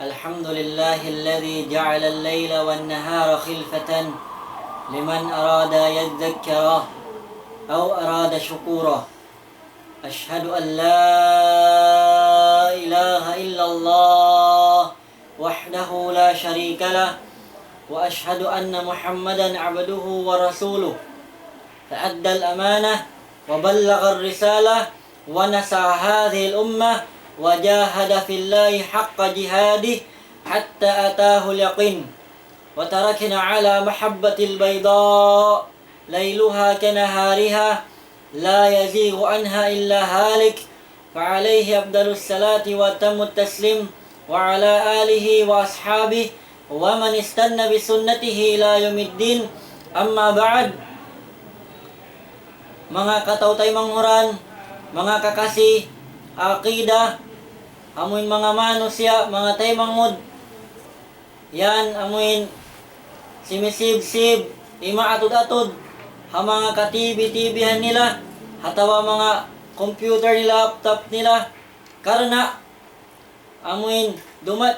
الحمد لله الذي جعل الليل والنهار خلفة لمن أراد يذكره أو أراد شكوره. أشهد أن لا إله إلا الله وحده لا شريك له، وأشهد أن محمدا عبده ورسوله، فأدى الأمانة وبلغ الرسالة ونصح هذه الأمة وجاهد في الله حق جهاده حتى أتاه اليقين، وتركنا على محبة البيضاء ليلها كنهارها لا يزيغ عنها إلا هالك، فعليه أفضل الصلاة وأتم التسليم وعلى آله وأصحابه ومن استنى بسنته إلى يوم الدين. أما بعد, mga katautay manghuran, mga kakasi, akida, amuin mga manusya, mga taymangod, yan amuin simisib-sib, ima atod-atod, ha mga ka-TV-TVhan nila, hatawa mga computer nila, laptop nila, karena amuin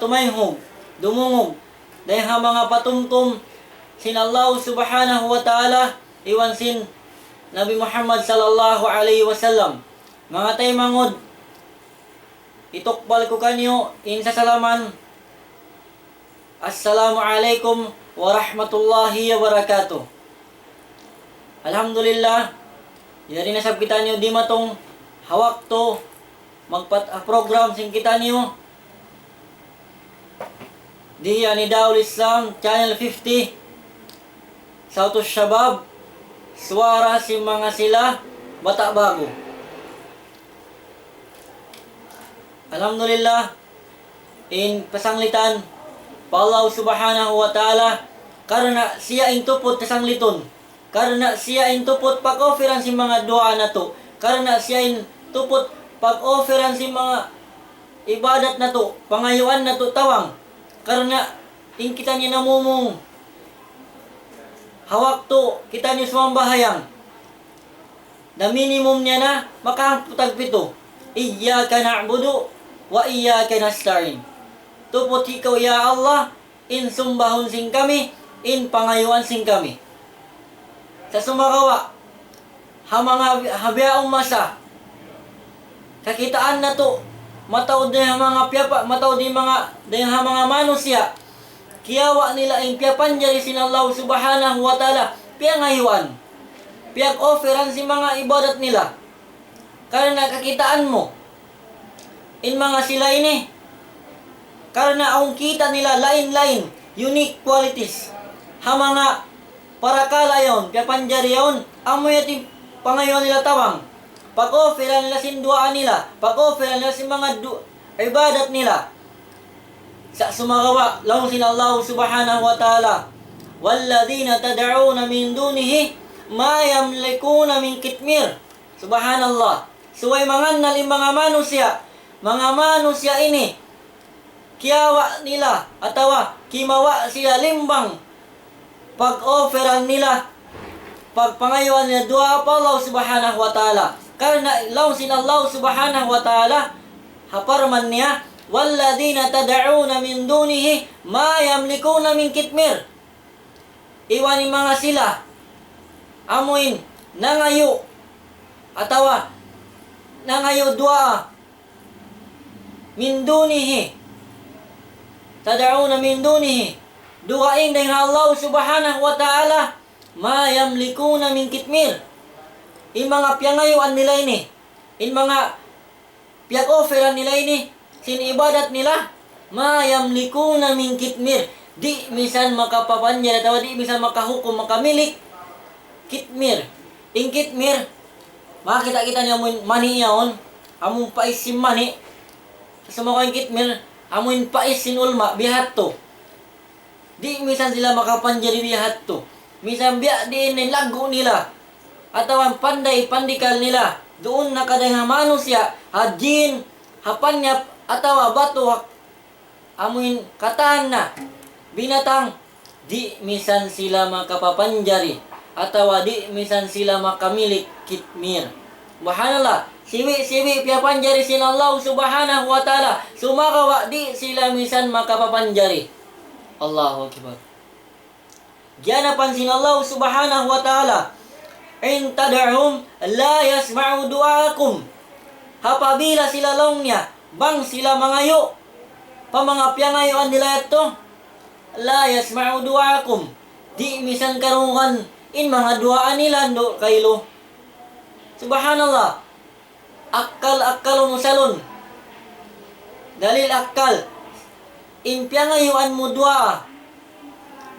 tumayhog, dumungog, dahil ha mga patumtum, sin Allah subhanahu wa ta'ala, iwan sin Nabi Muhammad sallallahu alaihi wasallam. Mga taymangod, itukbal ko kanyo insa salaman. Assalamualaikum warahmatullahi wabarakatuh. Alhamdulillah, yari nasab kita nyo di matong hawak to magpat-program sing kita nyo di Anidaul Islam Channel 50 Sautus Shabab, suara si mga sila bata bago. Alhamdulillah, in pasanglitan pa Allah subhanahu wa ta'ala, karena siya intupot kasangliton, karena siya intupot pag-offeran si mga doa na to, karena siya intupot pag-offeran si mga ibadat na to, pangayuan na to tawang, karena in kita niya namumong hawak to, kita niya sumambahayang na minimum niya na makahaputag pito. Iyyaka na'budu wa iyyaka nasta'in. Tupot ikaw ya Allah, in sumbahon sing kami, in pangayuan sing kami. Sa sumakawa, ha mga habiaong masa, kakitaan na to, matawad na mga piyapa, matawad din mga manusya, kiyawa nila in piyapan jari sin Allah subhanahu wa ta'ala, piyangayuan, piyag-offeran si mga ibadat nila. Karena kakitaan mo, in mga sila ini, karena ang kita nila lain-lain, unique qualities, ha mga parakala yon, piyapanjari yon, amoy ati pangayon nila tawang, pag-offeran nila sinduaan nila, pag-offeran nila si mga ibadat nila, sa sumagawa, lahong sin Allah subhanahu wa ta'ala, walladhina tad'una min dunihi, ma yamlikuna min kitmir. Subhanallah. Suway manganal yung mga manusya ini, kiyawa nila, atawa, kimawa siya limbang, pag-offeran nila, pagpangayuan nila, dua pa Allah subhanahu wa ta'ala. Karena law sin Allah subhanahu wa ta'ala, haparman niya, walladhina tad'una min dunihi, ma yamlikuna min kitmir. Iwan yung mga sila, amuin, nangayo, atawa, nangayo dua, min dunihi, tad'una min dunihi, duain dengan Allah subhanahu wa ta'ala, ma yamlikuna min kitmir. In mga piyangayuan nila ini, in mga piyag-offeran nila ini, sin ibadat nila, ma yamlikuna min kitmir. Di misan makapapanya, atawa di misan makahukom, makamilik kitmir. In kitmir, makita kita niya mani yaon, among pais si mani, sa mga kitmir, among pais sin ulma, bihat to. Di misan sila makapanjari bihat to. Misan biya di lago nila, atawan pandikal nila, doon nakadang manusya, hajin, hapanyap, atawa bato, amuin katahan na, binatang, di misan sila makapapanjari, atawa di misan sila makamilik kitmir. Subhanallah, Siwi-siwi piyapanjari sila Allah subhanahu wa ta'ala. Sumakawa di sila misan makapapanjari. Allahu Akbar. Diyan napansin Allah subhanahu wa ta'ala. In tad'um la yasma'u du'aakum. Hapabila sila longnya, bang sila mangayo. Pamangapyangayoan nila ito. La yasma'u du'aakum. Di misan karungan in mga duaan nila do kaylo. Subhanallah. Akkal salon. Dalil akkal. In piyangayuan mo dua.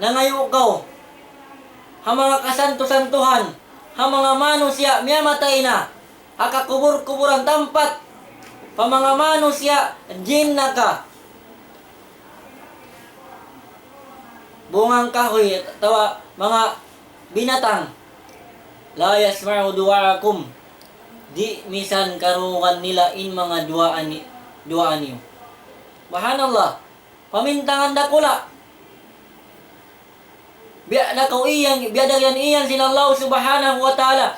Nangayo ka. Ha mga kasanto-santuhan. Ha mga manusya miyamatay na. Akakubur-kuburan tampat. Pa mga manusya jin na ka. Bungang kahoy. Tawa mga binatang. La yasma'u du'aakum. Di misan karungan nila in mga duaan niyo. Subhanallah. Pamintangan dakula. Biada yan sila Allah subhanahu wa ta'ala.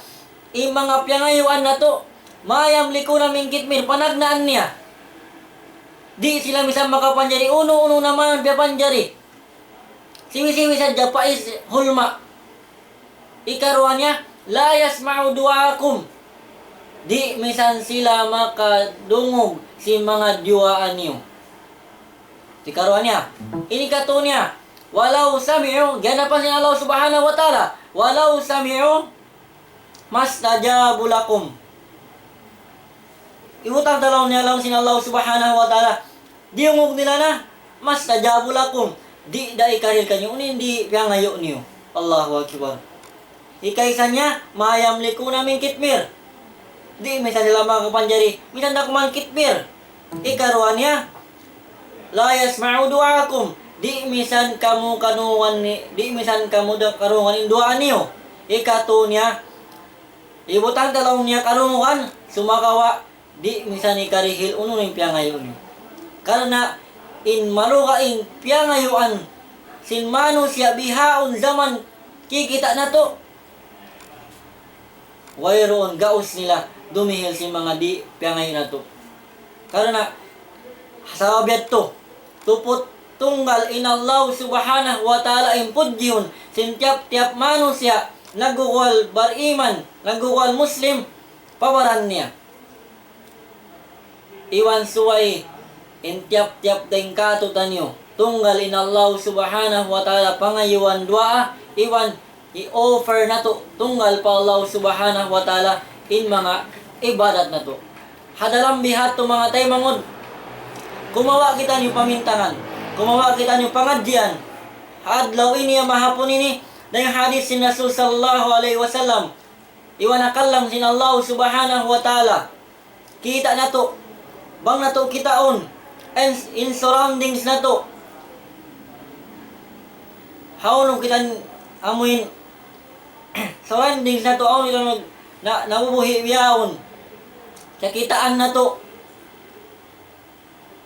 In mga piyangayuan na to. Mayamliku na mingkitmir. Panagnaan niya. Di sila misan makapanjari. Uno naman piyapanjari. Siwi-siwi sa japais hulma. Ikaruan niya. La yasma'u du'aakum. Di misan sila makadungog si mga duaan niyo. Ikaruan niya. Ini kato niya. Walau sami'u. Ganapan si Allah subhanahu wa ta'ala. Walau sami'u. Mastajabu lakum. Iutang talaw niya lang si Allah subhanahu wa ta'ala. Diungog nila na. Mastajabu lakum. Di da ikaril kanyo. Hindi piyangayo niyo. Allahu Akbar. Ikaysa niya. Mayamliku namin kitmir. Di misan sila makapanjari. Misan na kuman kitmir. Ikaruan niya. La yasma'u du'aakum. Di misan kamu karungan in duaan niyo. Ikato niya. Ibutang talaw niya karungan. Sumakawa. Di misan ikarihil uno ng piyangayo niyo. Karena in maluka in piyangayuan. Sin manusya bihaon zaman. Kikita na to. Wayroon gaus nila. Dumihil si mga di piyangayo na to. Karena sa abiyad to. Tupot tunggal inallahu subhanahu wa ta'ala impudjihun sin tiap-tiap manusia naguwal bariman, naguwal muslim pawaran niya. Iwan suway in tiap-tiap ding katutan niyo tunggal inallahu subhanahu wa ta'ala pangayuan dua iwan i-offer na to tunggal pa Allah subhanahu wa ta'ala in mga ibadat na to. Hadalam bihat to mga tay mangod. Kumawa kita niyo pamintangan. Kumawa kita niyo pangadyan. Adlaw ini mahapon ini. Dahil hadis sin Rasul sallallahu alaihi wasallam. Iwanakallam sin Allah subhanahu wa ta'ala. Kita na to. Bang na to kitaon. And in surroundings na to. Haunong kita amuin. Surroundings na to. Haunong ilang nabubuhi biyahon. Kakitaan na to.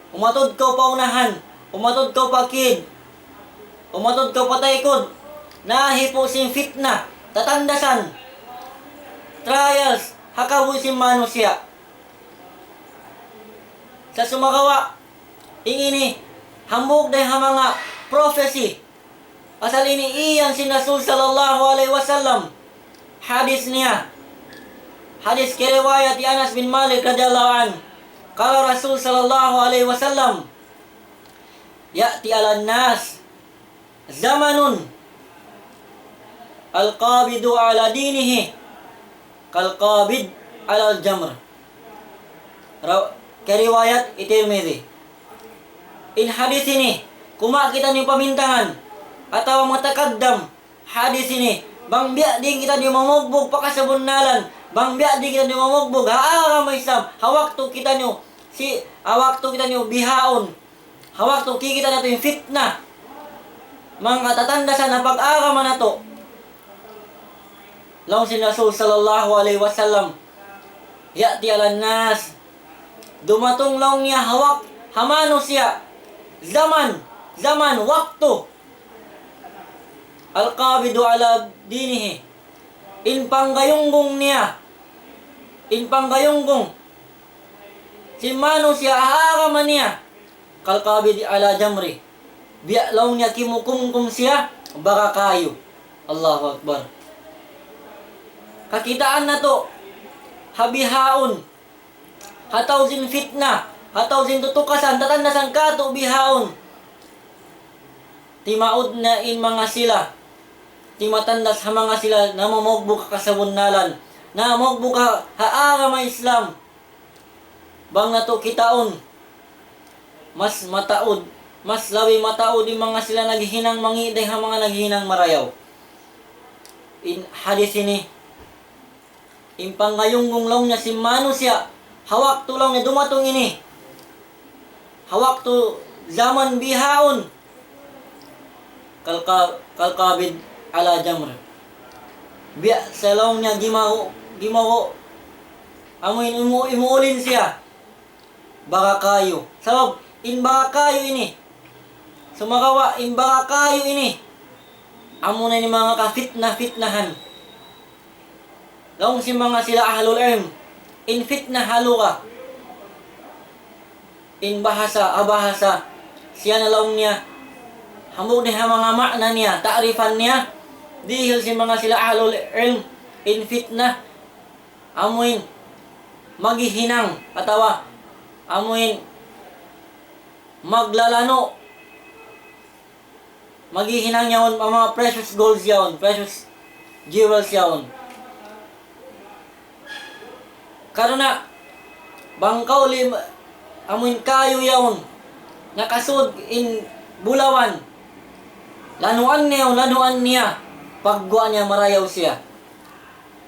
Umatod ka paunahan. Umatod ka pakid. Umatod ka pataykod. Nahipo sing fitna. Tatandasan. Trials. Hakaboy si manusya. Sa sumagawa. Ingini. Hambog na yung mga prophecy. Asal ini iyan si Rasul sallallahu alaihi wasallam. Hadis niya. Hadis keriwayat di Anas bin Malik radhiyallahu an. Kala Rasul sallallahu alaihi wasallam. Ya'ti ala nas zamanun al-qabidu ala dinihi kal-qabid ala al-jamr. Keriwayat Tirmidzi. In hadis ini kumakita niyo pamintangan atau matakaddam hadis ini bang biya din kita niyo mamugbog pakasabunnalan bang biya din kita niyo mamugbog haara Islam hawak to kita niyo hawak to kita niyo bihaon hawak to kikita nato yung fitna mga katatandasan na pag-araman na to. Laong si Rasul sallallahu alaihi wasallam ya'ti ala nas dumatong laong niya hawak hamano siya zaman waktu al-qabidu ala dinihi in panggayunggong niya in panggayonggong si mano siya aaraman niya kalkabid ala jamri biya law niya kimukumkum siya baka kayo. Allahu Akbar. Kakitaan na to habihaon hataw sin fitna hataw sin tutukasan tatandasan kato bihaon timaod na in mga sila timatandas ha mga sila na mamogbo ka kasabunnalan na mamogbo ka haara ma Islam bang na to kitaon mas mataod mas lawi mataod yung mga sila naghihinang mangiday ha mga naghihinang marayaw. In hadis ini in pangayunggong law niya si mano siya hawak to law niya dumatong ini hawak to zaman bihaon kalkabid ala jamr biya sa law niya gimaho amoy imuulin siya baka kayo sabab in baka kayo ini sumagawa in baka kayo ini amo na ni mga ka-fitnahan laong si mga sila ahlul ilm in fitnah halo ka in bahasa siya na laong niya hamog niya mga makna niya ta'rifan niya dihil si mga sila ahlul ilm in fitnah amuin maghihinang atawa amuin maglalano maghihinang yaon ang mga precious golds yaon precious jewels yaon karena bangkaw amuin kayo yaon nakasud in bulawan lanuan niya pagguan niya marayaw siya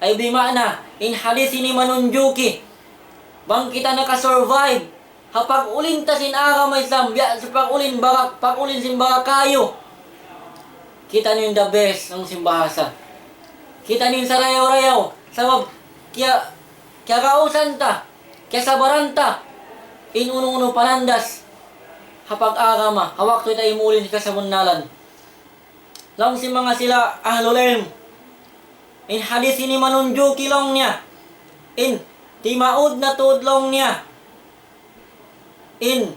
ay bimana in hadis ini manunjuki bang kita nakasurvive hapag ulin ta sin agama Islam biya sa pag-ulin simbaha kayo kita nin the best ng simbahasa kita nin sa rayaw-rayaw sabab kaya kausan ta kaya sabaran ta in uno panandas hapag agama hawak to ita imulin ka sa munnalan lang si mga sila ahlul ilm in hadis ini manunjuki long niya in timaud na tudlong niya in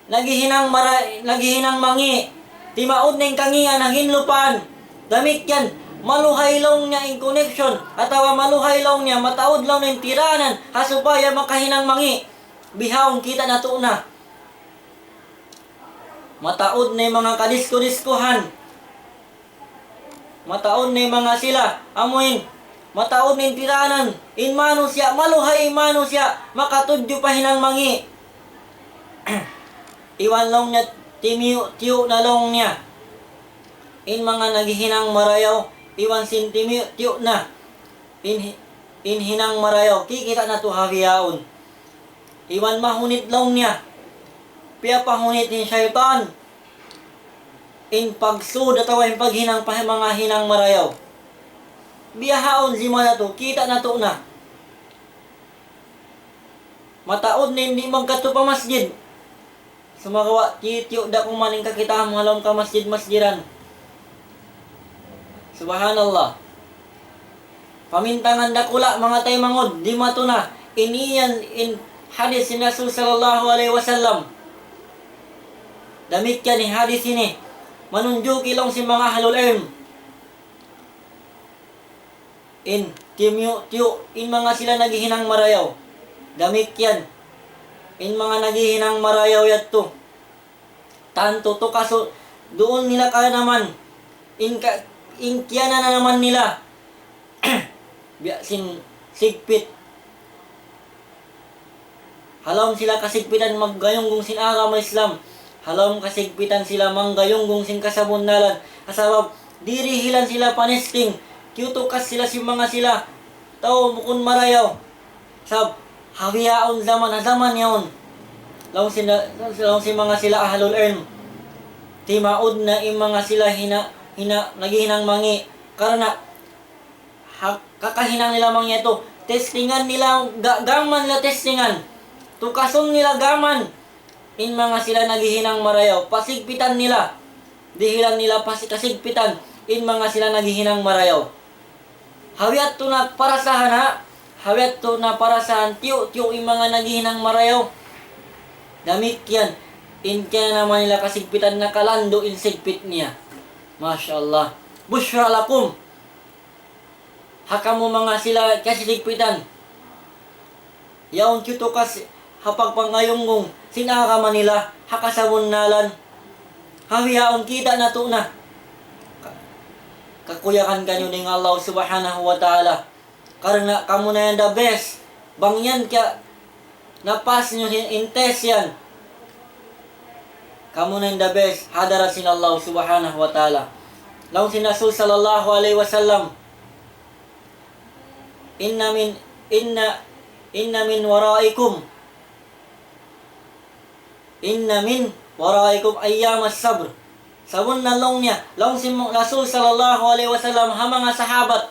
naghihinang mangi timaud ning kangian ang hinlupan damit yan maluhay long niya in connection atawa maluhay long niya mataod long ng tiranan hasupaya makahinang mangi bihawon kita na to na mataod na mga kadisko-diskuhan mataod na mga sila amuin mataod na tiranan in mano siya maluhay in mano siya makatudyo pa hinang mangi iwan long niya tiyo na long niya in mga naghihinang marayaw iwan sin tiyo na in hinang marayaw kikita na to hawiyaon iwan mahunit long niya piya pahunit ni syaitan in pagsud atawa in paghinang pa mga hinang marayaw biyahaon zima na to kita na to na mataod na hindi magkato pa masjid sumagawa tiyo da kung maning kakita mga laom ka masjidan subhanallah pamintangan dakula mga tay mangod di matuna iniyan in hadis ni Rasul sallallahu alaihi wasallam damit yan ni hadis ini manunjuki lang si mga ahlul ilm in tiyo in mga sila naghihinang marayaw damit yan in mga naghihinang marayaw yadto tanto to kaso doon nila ka naman in kiyana na naman nila sin sigpit halom sila kasigpitan maggayonggong sin agama Islam halom kasigpitan sila manggayonggong sin kasabunnalan asabab dirihilan sila panesting kiutukas sila si mga sila tao mukun marayaw sab hawiyaon zaman yaon law si mga sila ahlul ilm timaud na im mga sila naghihinang mangi karena kakahinang nila mangi ito testingan nila gaman nila testingan tukason nila gaman in mga sila naghihinang marayaw pasigpitan nila dihilang nila kasigpitan in mga sila naghihinang marayaw hawiyat to na para sa hana hawet to na parasan tiyo-tiyo yung mga naghihinang marayaw. Damit yan. In kaya naman nila kasigpitan na kalando in sigpit niya. Masya Allah. Bushra lakum. Haka mo mga sila kasisigpitan. Yaon kito kasi hapag pangayonggong sinaka manila haka sa bunnalan. Hawiyaon kita na to na. Kakuyakan kanyo ng Allah subhanahu wa ta'ala. Karena kamu na yan the best. Bangyan kya napas nyo in test yan. Kamu na yung the best. Hadara sin Allah subhanahu wa ta'ala. Laung sin Rasul sallallahu alaihi wasallam. Inna min waraikum ayyam as-sabr. Sabon na long niya. Laung sin Rasul sallallahu alaihi wasallam ha mga sahabat.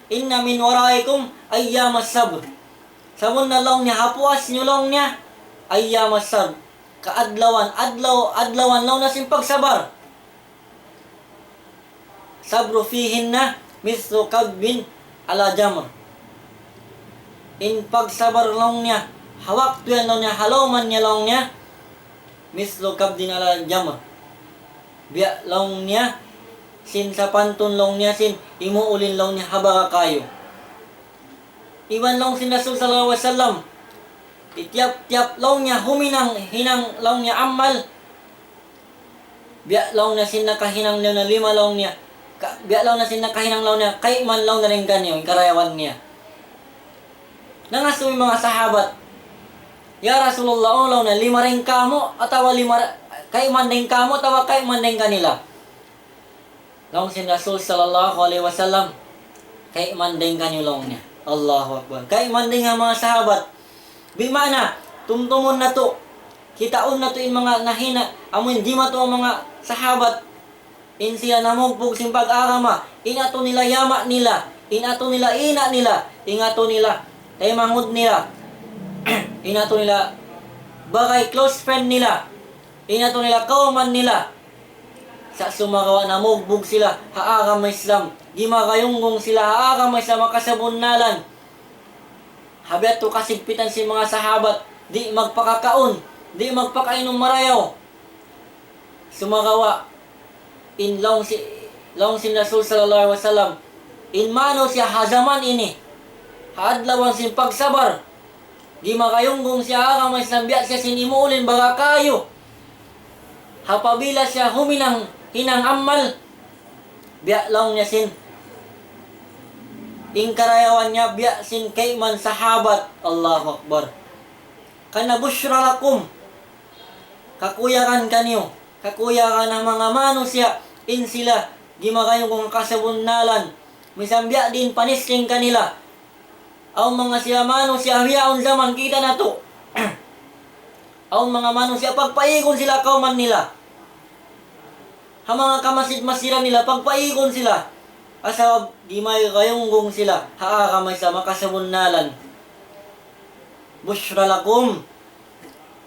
Inna min waraikum ayyam as-sabr. Sabon na long niya. Hapuas nyo long niya. Ayyam as-sabr. Adlawan law na sin pagsabar. Sabru fihinna mislu kabbin ala jamr. In pagsabar long niya, hawak tuyan long niya, haloman niya long niya, mislu kabbin ala jamr. Biya long niya, sin sa pantun long niya, sin imuulin long niya, habaga kayo. Iwan long sin Rasul sallallahu alaihi wasallam, itiap-tiap long niya, hinang long niya amal. Biya long na sin nakahinang na 5 long niya. Biya long na sin nakahinang long niya, kay man long na rin kanyo, yung karayawan niya. Nangaso yung mga sahabat, Ya Rasulullah, long na 5 rin kamo, atawa 5, kay man din kamo, atawa kay man din kanila. Long sin Rasul sallallahu alaihi wasallam, kay man din kanyo long niya. Allahu Akbar. Kay man din nga mga sahabat, bimana, tumtumon na to. Kitaon na to yung mga nahina. Amun di ma to ang mga sahabat. In siya namugbog sin pag-arama. Inato nila yama nila. Inato nila ina nila. Inato nila mangud nila. Inato nila bagay close friend nila. Inato nila kauman nila. Sa sumagawa namugbog sila. Haagam Islam. Di makayunggong sila. Haagam Islam makasabunnalan. Habiat to kasigpitan si mga sahabat, di magpakakaon, di magpakainom marayaw. Sumagawa in long si Rasul sallallahu alaihi wasallam. In mano siya hazaman ini. Hadlawan sin pagsabar. Di makayunggong siya akamay sambiat siya sinimuulin baga kayo. Hapabila siya hinang amal. Biya long niya sin karayawan niya biya sin kay man sahabat. Allahu Akbar. Kana busyra lakum. Kakuyakan kanyo. Kakuyakan ang mga manusia. In sila. Gimakayo kung kasabunnalan. Misambya din panisking kanila. Ang mga siya manusia hiyaon zaman kita na to. Ang mga manusia pagpaikon sila kauman nila. Ang mga kamasid-masira nila pagpaikon sila. Asawab, di may kayunggong sila. Haakamay sa makasabunnalan. Busyra lakum.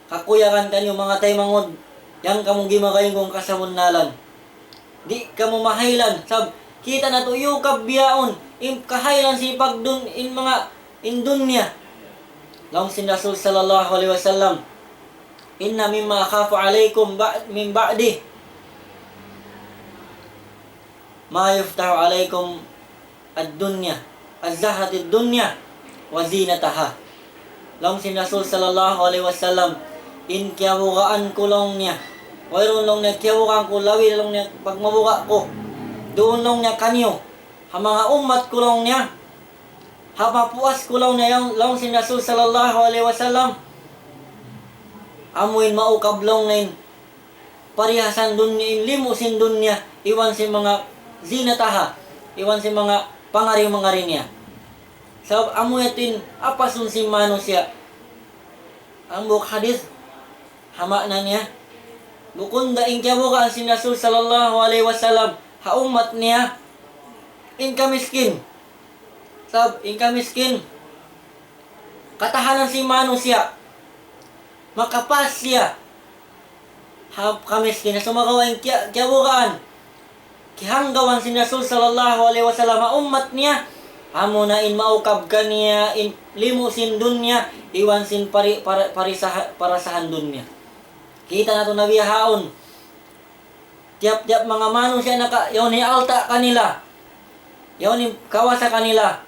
Kakuyakan kanyo mga taymangod. Yang kamong gimakayunggong kasabunnalan. Di kamo mahaylan. Sab, kita na to yukab biyaon. Kahaylan si pagdun in dunya. Laung sin Rasul sallallahu alaihi wasallam. Inna mimma akhafu alaikum min ba'di. Ma yuftahu alaikum ad-dunya, az-zahatid dunya wa zinataha. Laung sin Rasul sallallahu alaihi wasallam, in kiyabukaan ko long niya. Wayron long niya kiyabukaan ko, lawi long niya pagmabuka ko. Doon long niya kanyo. Ha mga umat ko long niya. Hapapuas ko long niya laung sin Rasul sallallahu alaihi wasallam. Amuin maukab long na parihasan dunya, in limusin dunya, iwan si mga zinataha, iwan si mga pangari-mangari niya. Sabab amuyatin apasun si manusia. Ang buk hadis hama na niya. Bukun da ingkyabukaan si Rasul sallallahu alaihi wasallam ha umat niya in kamiskin. Sabab in kamiskin katahanan si manusia. Makapas siya. Ha kamiskin na sumagawa yung kyabukaan. Kihanggawan si Rasul sallallahu alaihi wasallam umat niya Amo na in maukab kaniya in limusin dunya iwan sin parasahan dunya. Kita na to nabiyahaon. Tiap-tiap mga manusia yun alta kanila. Yun kawasa kanila.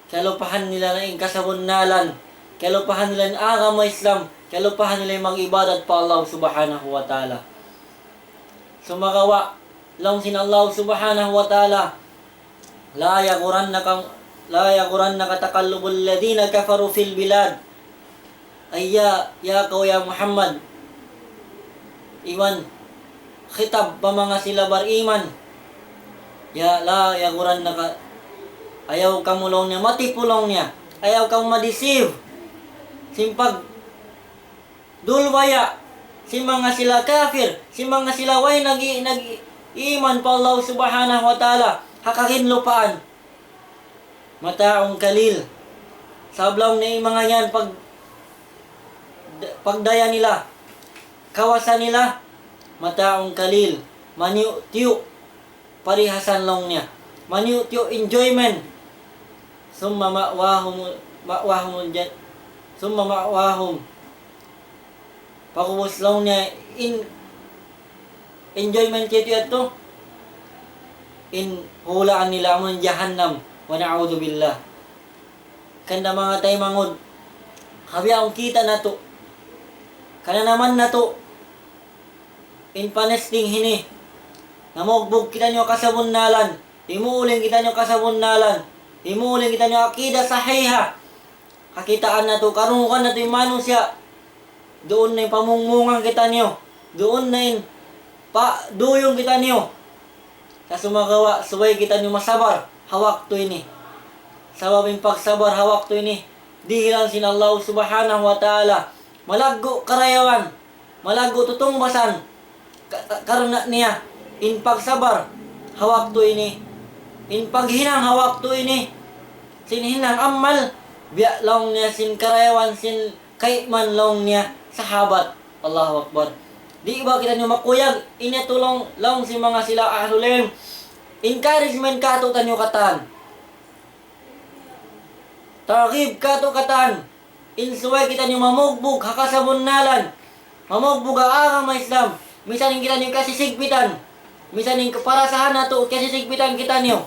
Kalupahan nila na in kasabunnalan. Kalupahan nila in agama Islam. Kalupahan nila yung mag-ibadat pa Allah subhanahu wa ta'ala. Sumagawa lang sin Allah subhanahu wa ta'ala. La yagurannaka taqallubul ladina kafaru fil bilad. Ya kau ya Muhammad. Iwan khitab pa mga sila bariman. La yagurannaka. Ayaw ka mulong niya, matipulong niya. Ayaw kang madeceive. Simpag dulwaya. Si mga sila kafir. Si mga sila way nag-iman pa Allah subhanahu wa ta'ala. Hakakinlupaan. Mataong kalil. Sablaw na yung mga yan pagdaya nila. Kawasan nila. Mataong kalil. Maniu-tiyo. Parihasan lang niya. Maniu-tiyo enjoyment. Summa ma'wahum dyan. Summa ma'wahum. Pakubos lang niya. Enjoyment kito ito. Hulaan nila mo ng jahannam. Wa na'udhu billah. Kanda mga tayo mangod. Habi akong kita na to. Kana naman na to. Panesting hini. Namugbog kita nyo kasabunnalan. Himuuling kita nyo kasabunnalan. Himuuling kita nyo akida sahiha. Kakitaan na to. Karungan na to yung manusya. Doon na yung pamungmungan kita nyo. Doon na yung duyong kita nyo. Sa sumagawa, suway kita nyo masabar. Hawak to ini. Sababing pagsabar, hawak to ini. Dihilan sin Allah subhanahu wa ta'ala. Malago karayawan. Malago tutungbasan. Karena niya. In pagsabar, hawak to ini. In paghinang, hawak to ini. Sin hinang amal. Biya lang niya sin karayawan, sin kaiman lang niya. Sahabat. Allahu Akbar. Di ba kita nyo makuyag? Inatulong lang si mga sila ahlulim. Encouragement ka to tanyo katan. Targhib ka to katan. Insuway kita nyo mamugbog hakasabunnalan. Mamugbog ang Islam. Misan yung kita nyo kasisigpitan. Misan yung kaparasahan na to kasisigpitan kita nyo.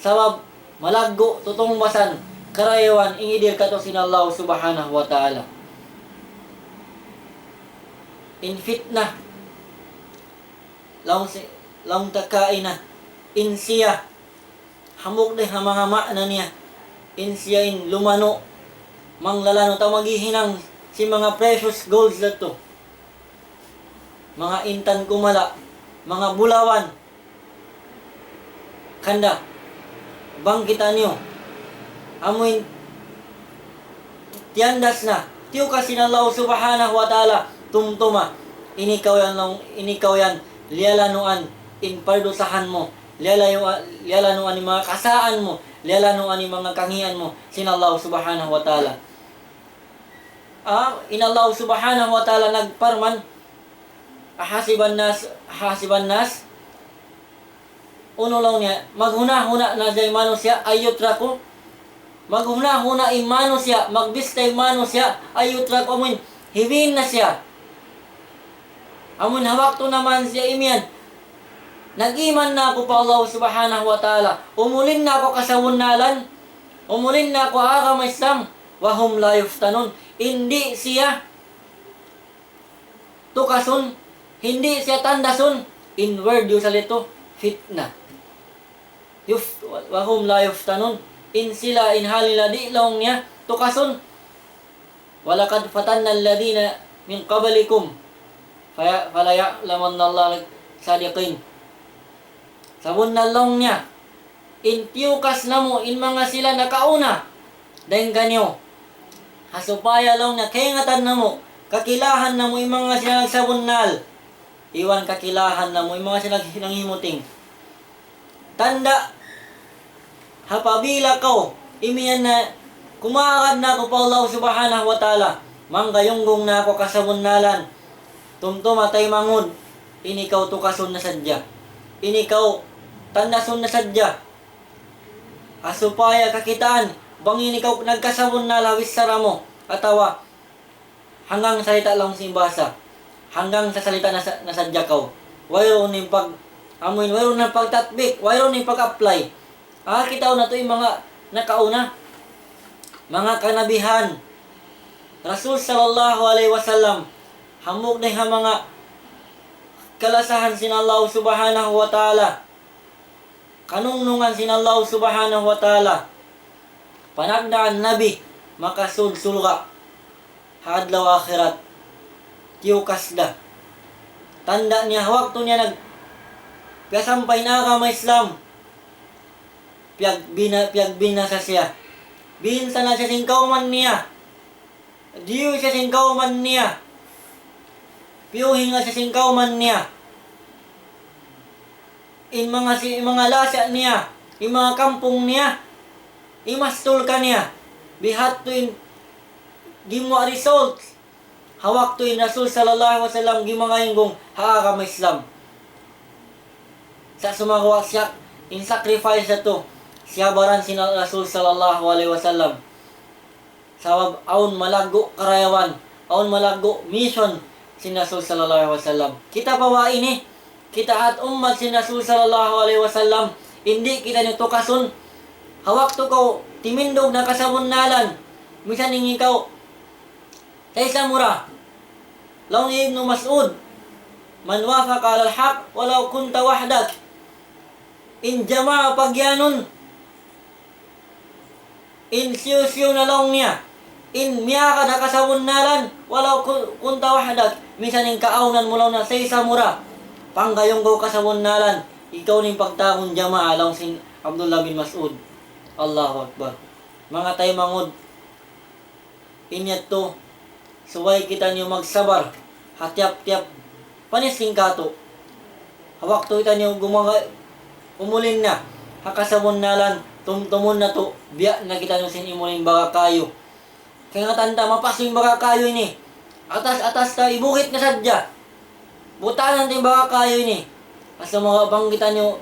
Sabab malaggo tutungbasan karayawan ingidir ka to sin Allah subhanahu wa ta'ala. In fitnah. Laung takain na. In siya. Hamog na ang mga maana niya. In siya in lumano. Manglalano ta maghihinang si mga precious golds na to. Mga intan kumala. Mga bulawan. Kanda. Bangkita niyo. Amoy tiyandas na. Tiyo kasi ng Allah subhanahu wa ta'ala. Tumtuma. Inikaw yan. Lialanuan. Inpardusahan mo. Lialanuan ni mga kasaan mo. Lialanuan ni mga kangian mo. Sin Allah subhanahu wa ta'ala. In Allah subhanahu wa ta'ala nagparman. Ahasiban nas. Uno lang niya. Maghuna-huna na dyan manusya. Ayutra ko. Maghuna-huna imano siya. Magbistay mano siya. Ayutra ko. Hiwin na siya. Amun hawak to naman siya imyan. Nag-iman na ako pa Allah subhanahu wa ta'ala. Umulin na ako kasawunnalan. Umulin na ako agama Islam. Wahum la yuftanun. Hindi siya tukasun. Hindi siya tandasun. In word yung salito. Fitna. Wahum la yuftanun. In sila in halila di lang niya. Tukasun. Walakad fatanna alladhina min qablikum. Fala ya'lamanna Allah sadiqin. Sabon na long niya. In tiyukas na mo, in mga sila nakauna. Dahil ganyo. Hasupaya long niya. Kaya ngatan na mo. Kakilahan na mo, in mga sila nagsabonnal. Iwan kakilahan na mo, in mga sila nanghimuting. Tanda. Hapabila ko. Imiyan na. Kumakad na ako pa Allah subhanahu wa ta'ala. Manggayunggong na ako kasabunnalan. Tumtumatay mangod. Inikaw tukason na sadya. Inikaw tandason na sadya. asupaya kakitaan bangin ikaw nagkasabon na lawis sara mo atawa hanggang salita lang simbasa hanggang sa salita na sadya ka wayron ning pag amoy wayron ng pagtatbik wayron ning pag-apply kita na to yung mga nakauna mga kanabihan Rasul sallallahu alaihi wasallam hamog na mga kalasahan sin Allah subhanahu wa ta'ala kanungnungan sin Allah subhanahu wa ta'ala panagdaan nabi makasulsulga hadlaw akhirat tiyukasda tanda niya waktu niya piyasampay na ka may Islam piyagbina sa siya binsa na siya singkauman niya diyo siya singkauman niya piyuhin nga sa singkauman niya in mga lasya niya in mga kampong niya imastol ka niya bihat to in gimo a result hawak to in Rasul sallallahu alaihi wasallam gimangayong haaka may Islam sa sumagawa siya in sacrifice na to siya baran sin Rasul sallallahu alaihi wasallam sa aun malago karayawan aun malago mission sin Rasul sallallahu alaihi wasallam kita bawa ini kita at ummat sin Rasul sallallahu alaihi wasallam hindi kita nito kasun hawak to ko timindog na kasabunnalan misan ning ikaw sa isa mura law ni Ibn Mas'ud man wafaqa ala al-haq walau kunta wahdak in jama'a pagyanon in siyo na lang niya in miya ka nakasabunnalan walau kunta wahdak misan ning kaaunan mo lang na sa isa mura panggayong ko kasabunnalan ikaw ning pagtakon jama'a lang sin Abdullah bin Mas'ud Allahu Akbar mga tayo mangod inyat to suway kita niyo magsabar hatyap-tyap panising kato hawak to kita niyo umulin na hakasabunnalan tumtumon na to biya na kita niyo sin imulin baga kayo kaya nga tanda mapasing baga kayo ini atas ta ibukit na sadya butanan ting baga kayo ini asa mga banggitan niyo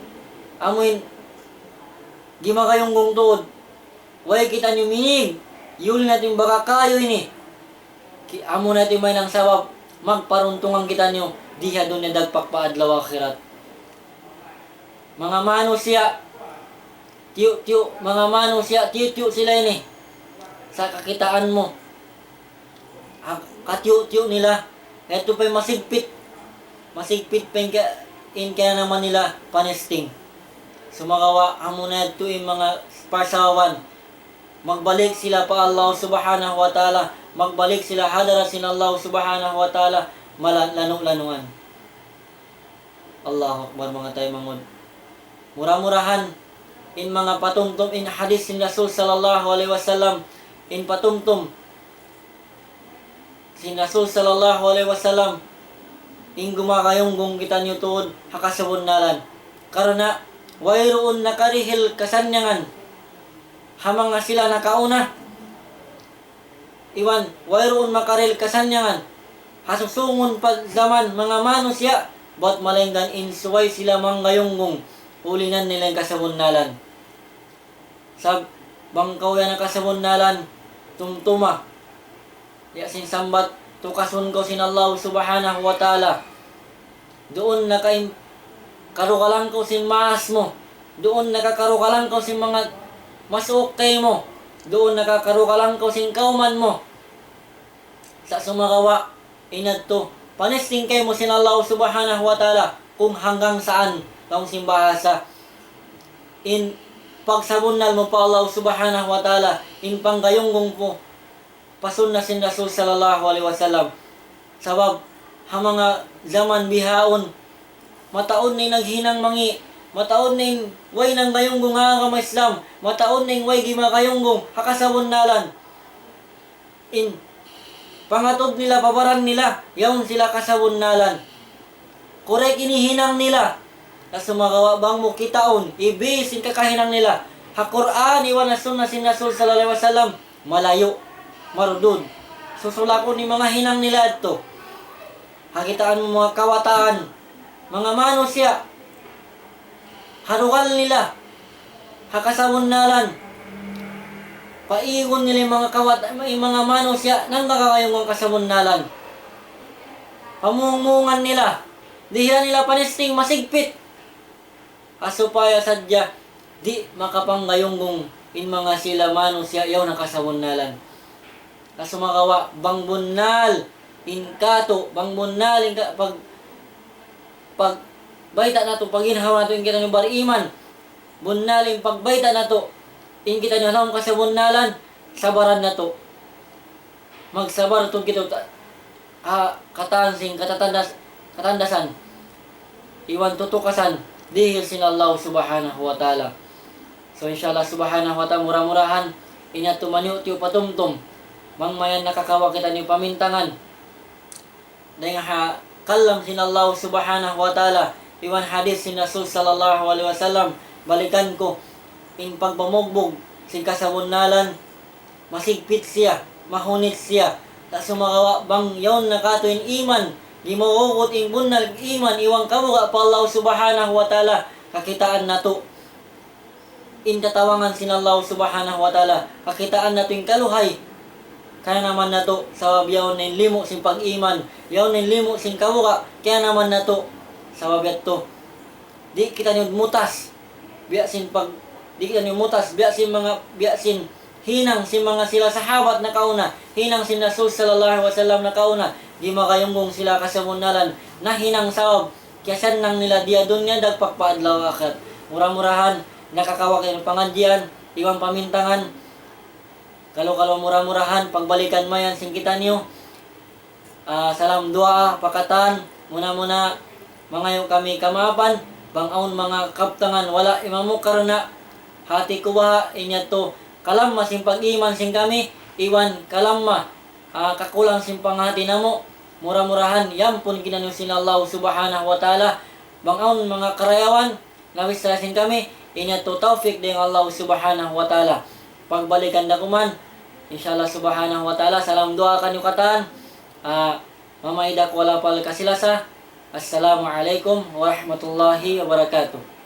amoy gimakayong gungtod way kita niyo minig yuli natin baga kayo ini amo natin may nang sabab magparuntungan kita niyo diha doon na dagpak paadlaw akhirat mga mano siya mga mano siya tiyo sila ini sa kakitaan mo katiyo nila ito pa'y masigpit pa in kaya naman nila panesting sumagawa amo na ito yung mga parsawan magbalik sila pa Allah subhanahu wa ta'ala magbalik sila hadara sin Allah subhanahu wa ta'ala malanong-lanuan Allahu Akbar mga tayo mangod mura-murahan in mga patumtum in hadis sin Rasul sallallahu alaihi wasallam in patumtum sin Rasul sallallahu alaihi wasallam in gumakayong kita niyo tuod hakasabunnalan karena wayroon nakarihil kasanyangan hamang nga sila nakauna iwan wayroon makaril kasanyangan hasusungon pag zaman mga mano siya ba't malenggan insuway sila manggayonggong ulinan nilang kasabunnalan sab bangkaw yan ang kasabunnalan tumtuma yasin sambat tukasun ko sin Allah subhanahu wa ta'ala doon karukalang ko sin maas mo doon nakakarukalang ko sin mga masukay mo doon nakakarukalang ko sin kauman mo sa sumagawa inad to panisting kay mo sin Allah subhanahu wa ta'ala kung hanggang saan lang simbahasa in pagsabunnal mo pa Allah subhanahu wa ta'ala in panggayunggong po pasun na sin Rasul sallallahu alaihi wasallam sabab ha mga zaman bihaon mataon ni naghinang mangi mataon ning way nang gayunggong nga ka Islam mataon ning way gimakayunggong hakasabunnalan in pangatod nila pabaran nila yaon sila kasabunnalan korek inihinang nila na sumagawa bang mo kitaon ibisin kakahinang nila ha Quran iwan na sunna sin Rasul sallallahu alaihi wasallam malayo marudod susulakon ni mga hinang nila ito hakitaan mo mga kawataan mga mano siya harukal nila hakasawon nalan. Paigon nila yung mga kawat, yung mga manos siya, nang makakayong kasawon nalan. Pamungungan nila. Diha nila panisting masigpit. Asupaya sadya, di makapanggayonggong in mga sila manos siya, yaw nakasawon nalan. Kasumakawa, bang bunal, in kato, bang bunal, in pag baita na to, pag inhawa na to, in kita nyo bariman, bunalin, pag baita na to, in kita nyo halawang kasabon nalan, sabaran na to. Magsabar to kita, katansing, katandasan, iwan tutukasan, dihil sin Allah subhanahu wa ta'ala. So inshallah subhanahu wa ta'ala, murah-murahan, inya tumanyo tiyo patumtum, mangmayan nakakawa kita niyo pamintangan, dahil kalam sin Allah subhanahu wa ta'ala, iwan hadis sin Rasul sallallahu alaihi wasallam, balikan ko, in pagpamugbog, sin kasabon nalan, masigpit siya, mahunit siya, ta sumagawa bang yawn nakatuin iman, di mawukot in bunal iman, iwang kamuga pa Allah subhanahu wa ta'ala, kakitaan na to, in katawangan sin Allah subhanahu wa ta'ala, kakitaan na to in kaluhay, kaya naman na to, sa yawn ng limo sin pag-iman, yawn ng limo sin kamuga, kaya naman na to, sa wabiat to, di kita nyo mutas, biya sin pag, di kita nyo mutas, biya sin hinang si mga sila sahabat na kauna, hinang si Rasul sallallahu alaihi wasallam na kauna, di makayunggong sila kasamunalan na hinang sawab, kyasan nang nila dia dunya dagpakpaadlaw akhirat. Murah-murahan, nakakawak yung pangadyan, iwang pamintangan, kalau murah-murahan, pagbalikan mayan singkitan nyo, salam dua, pakatan, muna mga yung kami kamapan, bangaon mga kaptangan, wala imamukar na, hati kubaha, inya to, kalamma sing pag-iman sing kami, iwan kalamma, kakulang sing panghati namo, murah-murahan, yampun ginanong sin Allah subhanahu wa ta'ala, bangaon mga karayawan, nawis sing kami, inya to taufik din Allah subhanahu wa ta'ala. Pagbalikan na kuman, inshallah subhanahu wa ta'ala, salam doa kanyo katan, mamaidak wala pal kasilasa, assalamualaikum warahmatullahi wabarakatuh.